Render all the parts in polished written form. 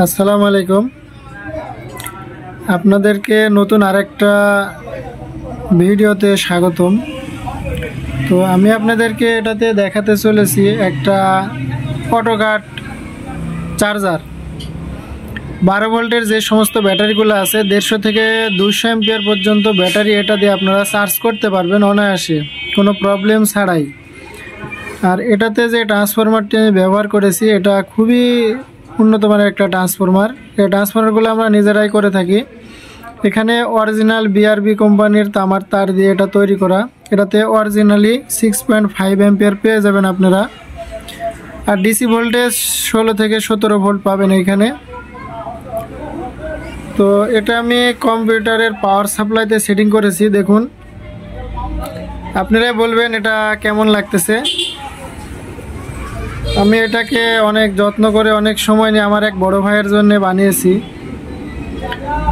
আসসালামু আলাইকুম। আপনাদেরকে নতুন আরেকটা ভিডিওতে স্বাগতম। তো আমি আপনাদেরকে এটাতে দেখাতে চলেছি একটা অটোকাট চার্জার 12 ভোল্টের যে সমস্ত ব্যাটারিগুলো আছে 150 থেকে 200 অ্যাম্পিয়ার পর্যন্ত ব্যাটারি এটা দিয়ে আপনারা চার্জ করতে পারবেন অনায়াসে, কোনো প্রবলেম ছাড়াই। আর এটাতে যে ট্রান্সফরমারটি আমি ব্যবহার করেছি এটা খুবই উন্নত মানের একটা ট্রান্সফরমার। এই ট্রান্সফরমারগুলো আমরা নিজেরাই করে থাকি। এখানে অরিজিনাল বিআরবি কোম্পানির তামার তার দিয়ে এটা তৈরি করা। এটাতে অরিজিনালি 6.5 অ্যাম্পিয়ার পেয়ে যাবেন আপনারা। আর ডিসি ভোল্টেজ 16 থেকে 17 ভোল্ট পাবেন এখানে। তো এটা আমি কম্পিউটারের পাওয়ার সাপ্লাইতে সেটিং করেছি, দেখুন। আপনারাই বলবেন এটা কেমন লাগতেছে। আমি এটাকে অনেক যত্ন করে অনেক সময় নিয়ে আমার এক বড় ভাইয়ের জন্য বানিয়েছি।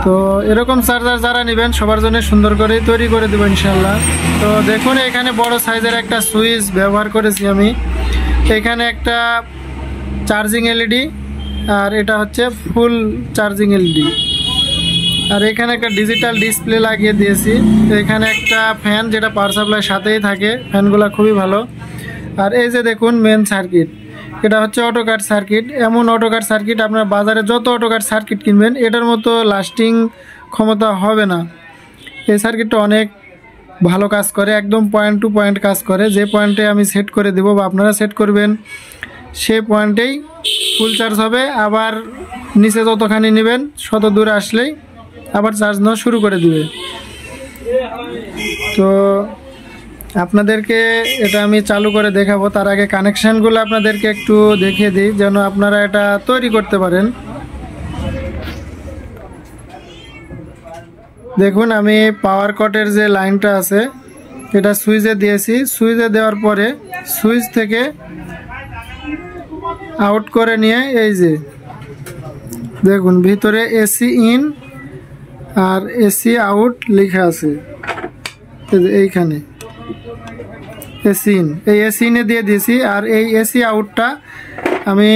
তো এরকম চার্জার যারা নেবেন সবার জন্য সুন্দর করে তৈরি করে দেবো ইনশাল্লাহ। তো দেখুন এখানে বড় সাইজের একটা সুইচ ব্যবহার করেছি আমি। এখানে একটা চার্জিং এলইডি আর এটা হচ্ছে ফুল চার্জিং এলইডি। আর এখানে একটা ডিজিটাল ডিসপ্লে লাগিয়ে দিয়েছি। এখানে একটা ফ্যান যেটা পাওয়ার সাপ্লাইয়ের সাথেই থাকে, ফ্যানগুলো খুবই ভালো। আর এই যে দেখুন মেন সার্কিট, এটা হচ্ছে অটোকাট সার্কিট। এমন অটোকাট সার্কিট আপনার বাজারে যত অটোকাট সার্কিট কিনবেন এটার মতো লাস্টিং ক্ষমতা হবে না। এই সার্কিটটা অনেক ভালো কাজ করে, একদম পয়েন্ট টু পয়েন্ট কাজ করে। যে পয়েন্টে আমি সেট করে দেবো বা আপনারা সেট করবেন সেই পয়েন্টেই ফুল চার্জ হবে। আবার নিচে যতখানি নেবেন শত দূরে আসলেই আবার চার্জ নেওয়া শুরু করে দিবে। তো আপনাদেরকে এটা আমি চালু করে দেখাবো। তার আগে কানেকশানগুলো আপনাদেরকে একটু দেখিয়ে দিই যেন আপনারা এটা তৈরি করতে পারেন। দেখুন আমি পাওয়ার কটের যে লাইনটা আছে এটা সুইচে দিয়েছি। সুইচে দেওয়ার পরে সুইচ থেকে আউট করে নিয়ে এই যে দেখুন ভিতরে এসি ইন আর এসি আউট লেখা আছে এইখানে এসি ইন, এই এসি ইনে দিয়ে দিয়েছি। আর এই এসি আউটটা আমি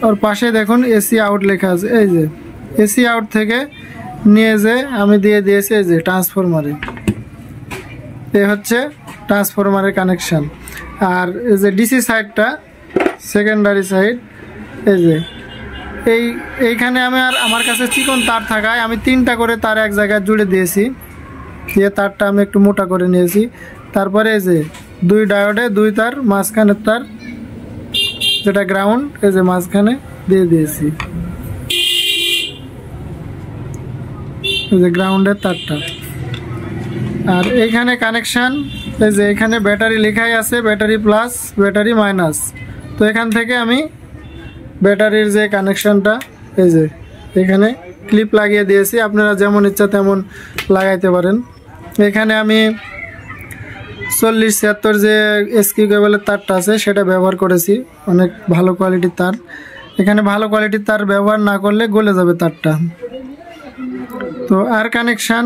ওর পাশে দেখুন এসি আউট লেখা আছে, এই যে এসি আউট থেকে নিয়ে যে আমি দিয়ে দিয়েছি এই যে ট্রান্সফরমারে। এই হচ্ছে ট্রান্সফরমারের কানেকশান। আর এই যে ডিসি সাইডটা সেকেন্ডারি সাইড, এই যে এইখানে আমি আর আমার কাছে চিকন তার থাকায় আমি 3টা করে তার এক জায়গায় জুড়ে দিয়েছি। দিয়ে তারটা আমি একটু মোটা করে নিয়েছি। তারপরে এই যে 2 ডায়োডে 2 তার, মাঝখানের তার যেটা গ্রাউন্ড এই যে মাঝখানে দিয়ে দিয়েছি, এই যে গ্রাউন্ডের তারটা। আর এইখানে কানেকশান এই যে এখানে ব্যাটারি লেখাই আছে, ব্যাটারি প্লাস ব্যাটারি মাইনাস। তো এখান থেকে আমি ব্যাটারির যে কানেকশানটা এই যে এখানে ক্লিপ লাগিয়ে দিয়েছি, আপনারা যেমন ইচ্ছা তেমন লাগাইতে পারেন। এখানে আমি 4076 যে এসকি কেবলের তারটা আছে সেটা ব্যবহার করেছি, অনেক ভালো কোয়ালিটির তার। এখানে ভালো কোয়ালিটির তার ব্যবহার না করলে গলে যাবে তারটা। তো আর কানেকশান,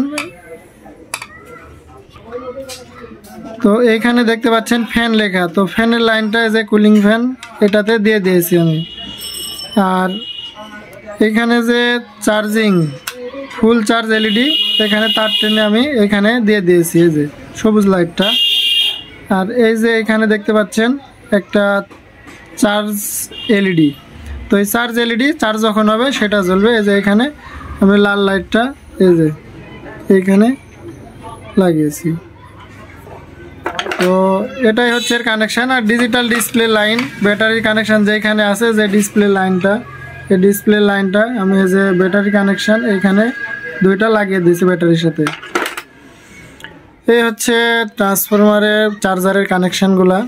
তো এইখানে দেখতে পাচ্ছেন ফ্যান লেখা। তো ফ্যানের লাইনটা যে কুলিং ফ্যান এটাতে দিয়ে দিয়েছি আমি। আর এখানে যে চার্জিং ফুল চার্জ এলইডি এখানে তার টেনে আমি এখানে দিয়ে দিয়েছি, এই যে সবুজ লাইটটা। আর এই যে এখানে দেখতে পাচ্ছেন একটা চার্জ এলইডি। তো এই চার্জ এলইডি চার্জ যখন হবে সেটা জ্বলবে। এই যে এখানে আমি লাল লাইটটা এই যে এইখানে লাগিয়েছি। তো এটাই হচ্ছে এর কানেকশান। আর ডিজিটাল ডিসপ্লে লাইন ব্যাটারির কানেকশান যেখানে আছে যে ডিসপ্লে লাইনটা, এই ডিসপ্লে লাইনটা আমি এই যে ব্যাটারি কানেকশান এইখানে 2টা লাগিয়ে দিয়েছি ব্যাটারির সাথে। এই হচ্ছে ট্রান্সফরমারের চার্জারের কানেকশানগুলা।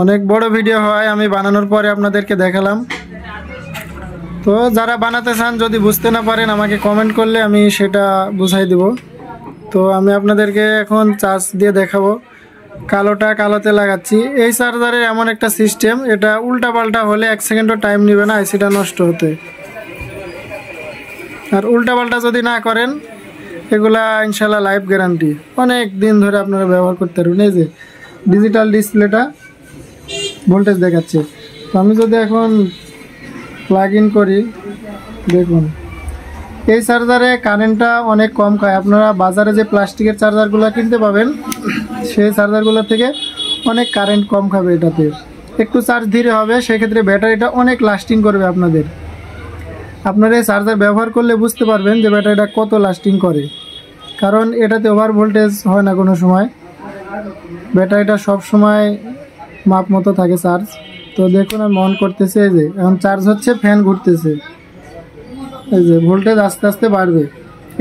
অনেক বড় ভিডিও হয়, আমি বানানোর পরে আপনাদেরকে দেখালাম। তো যারা বানাতে চান যদি বুঝতে না পারেন আমাকে কমেন্ট করলে আমি সেটা বুঝাই দেব। তো আমি আপনাদেরকে এখন চার্জ দিয়ে দেখাবো। কালোটা কালোতে লাগাচ্ছি। এই চার্জারের এমন একটা সিস্টেম, এটা উল্টা পাল্টা হলে 1 সেকেন্ডও টাইম নেবে না আইসিটা নষ্ট হতে। আর উল্টা পাল্টা যদি না করেন এগুলা ইনশাল্লাহ লাইফ গ্যারান্টি, অনেক দিন ধরে আপনারা ব্যবহার করতে পারবেন। এই যে ডিজিটাল ডিসপ্লেটা ভোল্টেজ দেখাচ্ছে। তো আমি যদি এখন প্লাগ ইন করি। দেখুন এই চার্জারে কারেন্টটা অনেক কম খায়। আপনারা বাজারে যে প্লাস্টিকের চার্জারগুলো কিনতে পাবেন সেই চার্জারগুলো থেকে অনেক কারেন্ট কম খাবে। এটাতে একটু চার্জ ধীরে হবে, সেক্ষেত্রে ব্যাটারিটা অনেক লাস্টিং করবে আপনাদের। আপনারা এই চার্জার ব্যবহার করলে বুঝতে পারবেন যে ব্যাটারিটা কত লাস্টিং করে, কারণ এটাতে ওভার ভোল্টেজ হয় না কোনো সময়। ব্যাটারিটা সব সময় মাপ মতো থাকে চার্জ। তো দেখুন আমি অন করতেছি, এই যে এখন চার্জ হচ্ছে, ফ্যান ঘুরতেছে, এই যে ভোল্টেজ আস্তে আস্তে বাড়বে।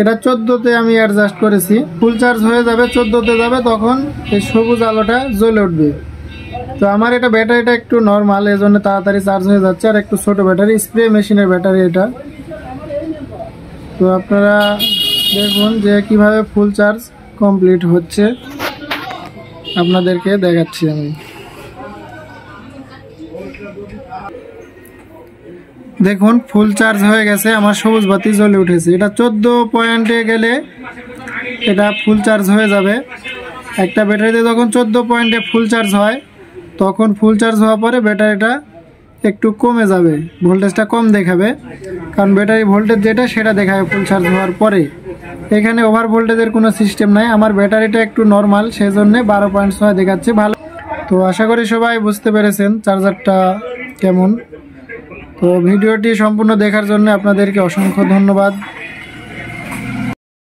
এটা 14তে আমি অ্যাডজাস্ট করেছি। ফুল চার্জ হয়ে যাবে, 14তে যাবে, তখন এই সবুজ আলোটা জ্বলে উঠবে। তো আমার এটা ব্যাটারিটা একটু নর্মাল, এই জন্য তাড়াতাড়ি চার্জ হয়ে যাচ্ছে। আর একটু ছোট ব্যাটারি, স্প্রে মেশিনের ব্যাটারি এটা। তো আপনারা দেখুন যে কিভাবে ফুল চার্জ কমপ্লিট হচ্ছে, আপনাদেরকে দেখাচ্ছি আমি। দেখুন ফুল চার্জ হয়ে গেছে, আমার সবুজ বাতি জ্বলে উঠেছে। এটা 14 পয়েন্টে গেলে এটা ফুল চার্জ হয়ে যাবে। একটা ব্যাটারিতে যখন 14 পয়েন্টে ফুল চার্জ হয়, তখন ফুল চার্জ হওয়ার পরে ব্যাটারিটা একটু কমে যাবে, ভোল্টেজটা কম দেখাবে, কারণ ব্যাটারি ভোল্টেজ যেটা সেটা দেখাবে ফুল চার্জ হওয়ার পরে। এখানে ওভার ভোল্টেজের কোনো সিস্টেম নাই, আমার ব্যাটারিটা একটু নর্মাল, সেই জন্যে 12.6 দেখাচ্ছে। ভালো। তো আশা করি সবাই বুঝতে পেরেছেন চার্জারটা কেমন। তো ভিডিওটি সম্পূর্ণ দেখার জন্য আপনাদেরকে অসংখ্য ধন্যবাদ।